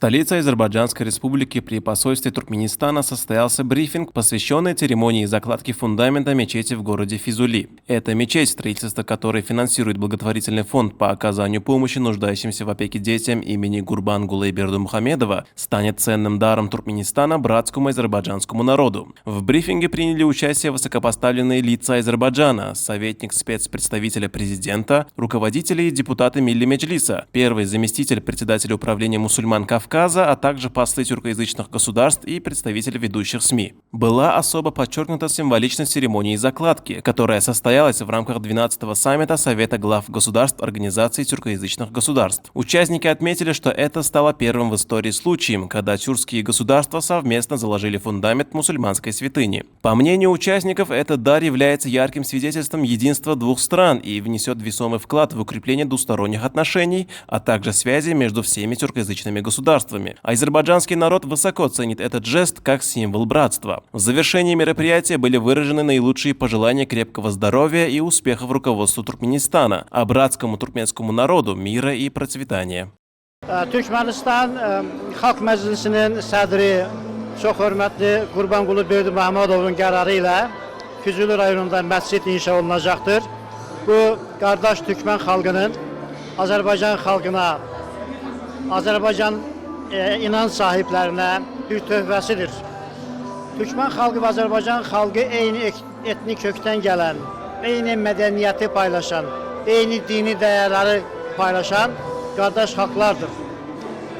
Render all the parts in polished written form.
столице Азербайджанской республики при посольстве Туркменистана состоялся брифинг, посвященный церемонии закладки фундамента мечети в городе Физули. Эта мечеть, строительство которой финансирует благотворительный фонд по оказанию помощи нуждающимся в опеке детям имени Гурбангулы Бердымухамедова, станет ценным даром Туркменистана братскому азербайджанскому народу. В брифинге приняли участие высокопоставленные лица Азербайджана, советник спецпредставителя президента, руководители и депутаты Милли Меджлиса, первый заместитель председателя управления мусульман Кавказа, а также послы тюркоязычных государств и представители ведущих СМИ. Была особо подчеркнута символичность церемонии закладки, которая состоялась в рамках 12-го саммита Совета глав государств Организации тюркоязычных государств. Участники отметили, что это стало первым в истории случаем, когда тюркские государства совместно заложили фундамент мусульманской святыни. По мнению участников, этот дар является ярким свидетельством единства двух стран и внесет весомый вклад в укрепление двусторонних отношений, а также связи между всеми тюркоязычными государствами. Азербайджанский народ высоко ценит этот жест как символ братства. В завершении мероприятия были выражены наилучшие пожелания крепкого здоровья и успехов руководству Туркменистана, а братскому туркменскому народу мира и процветания. Türkmenistan Xalq Məclisinin sədri çox hörmətli Qurbanqulu Berdimuhamedovun qərarı ilə Füzuli rayonunda məscid inşa olunacaqdır. Bu, qardaş Türkmen xalqının Azərbaycan xalqına, Azərbaycan inanç sahiblərinə bir töhfəsidir. Türkmen xalqı və Azərbaycan xalqı eyni etnik kökdən gələn, eyni mədəniyyəti paylaşan, eyni dini dəyərləri paylaşan qardaş xalqlardır.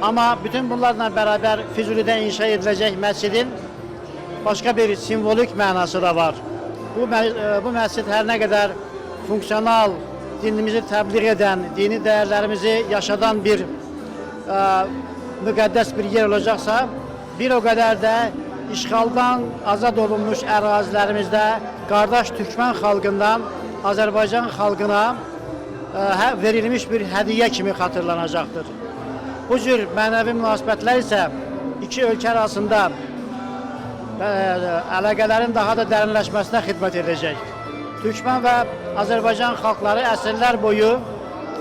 Amma bütün bunlarla bərabər Füzulidə inşa ediləcək məscidin başqa bir simvolik mənası da var. Bu məscid hər nə qədər funksional, dinimizi təbliğ edən, dini dəyərlərimizi yaşadan bir müqəddəs bir yer olacaqsa, bir o qədər də işğaldan azad olunmuş ərazilərimizdə qardaş Türkmen xalqından Azərbaycan xalqına verilmiş bir hədiyyə kimi xatırlanacaqdır. Bu cür mənəvi münasibətlər isə iki ölkə arasında əlaqələrin daha da dərinləşməsinə xidmət edəcək. Türkmen və Azərbaycan xalqları əsrlər boyu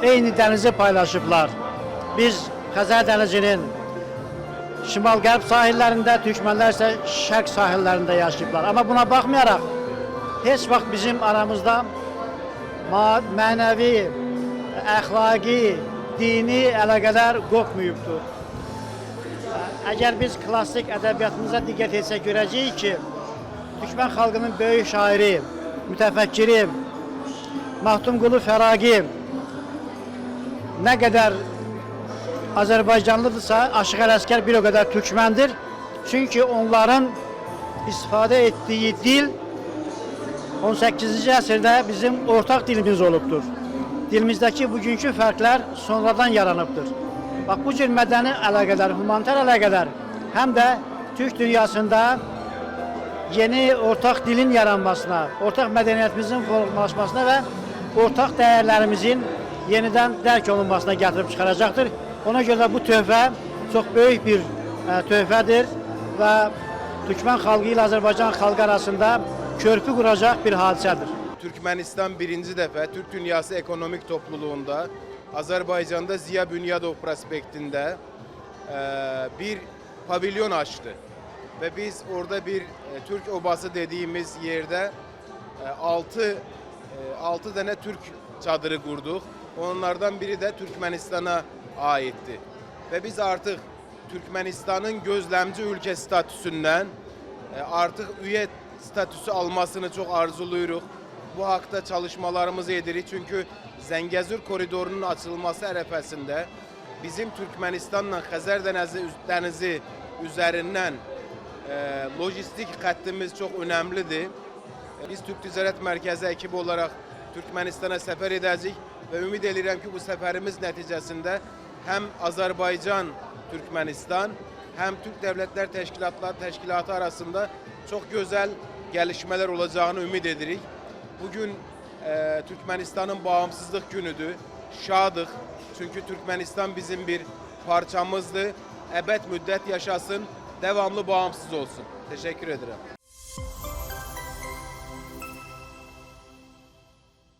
eyni dənizi paylaşıblar. Biz Xəzər dənizinin şimal-qərb sahillərində, Türkmenlər isə şərq sahillərində yaşayıblar. Amma buna baxmayaraq, heç vaxt bizim aramızda mənəvi, əxlaqi, dini əlaqələr qopmayıbdır. Əgər biz klassik ədəbiyyatımıza diqqət etsək, görəcəyik ki, Türkmen xalqının böyük şairi, mütəfəkkiri Mahtumqulu Fəraqi nə qədər Azərbaycanlıdırsa, Aşıq Ələsgər bir o qədər Türkmendir. Çünki onların istifadə etdiyi dil 18-ci əsrdə bizim ortaq dilimiz olubdur. Dilimizdəki bugünkü fərqlər sonradan yaranıbdır. Bax, bu cür mədəni əlaqələr, humanitar əlaqələr həm də Türk dünyasında yeni ortaq dilin yaranmasına, ortaq mədəniyyətimizin formalaşmasına və ortaq dəyərlərimizin yenidən dərk olunmasına gətirib çıxaracaqdır. Ona görə bu töhfə çox böyük bir töhfədir və Türkmen xalqı ilə Azərbaycan xalqı arasında körpü quracaq bir hadisədir. Türkmenistan birinci defa Türk Dünyası Ekonomik Topluluğunda Azerbaycan'da Ziya Bünyadov prospektinde bir pavilyon açtı. Ve biz orada bir Türk obası dediğimiz yerde 6 tane Türk çadırı kurduk. Onlardan biri de Türkmenistan'a aitti. Ve biz artık Türkmenistan'ın gözlemci ülke statüsünden artık üye statüsü almasını çok arzuluyoruz. Bu hakta çalışmalarımızı edirik. Çünkü Zengezur koridorunun açılması ərəfəsində bizim Türkmenistanla Xəzər dənizi üzerinden lojistik xəttimiz çok önemlidir. Biz Türk Ticaret Merkezi ekibi olarak Türkmenistan'a sefer edəcəyik ve ümid edirəm ki, bu səfərimiz nəticəsində hem Azerbaycan, Türkmenistan hem Türk Devletler Teşkilatı arasında çok güzel gelişmeler olacağını ümid edirik. Bugün Türkmenistan'ın bağımsızlık günüdür. Şadıq. Çünkü Türkmenistan bizim bir parçamızdır. Əbəd müddət yaşasın, devamlı bağımsız olsun. Teşekkür ederim.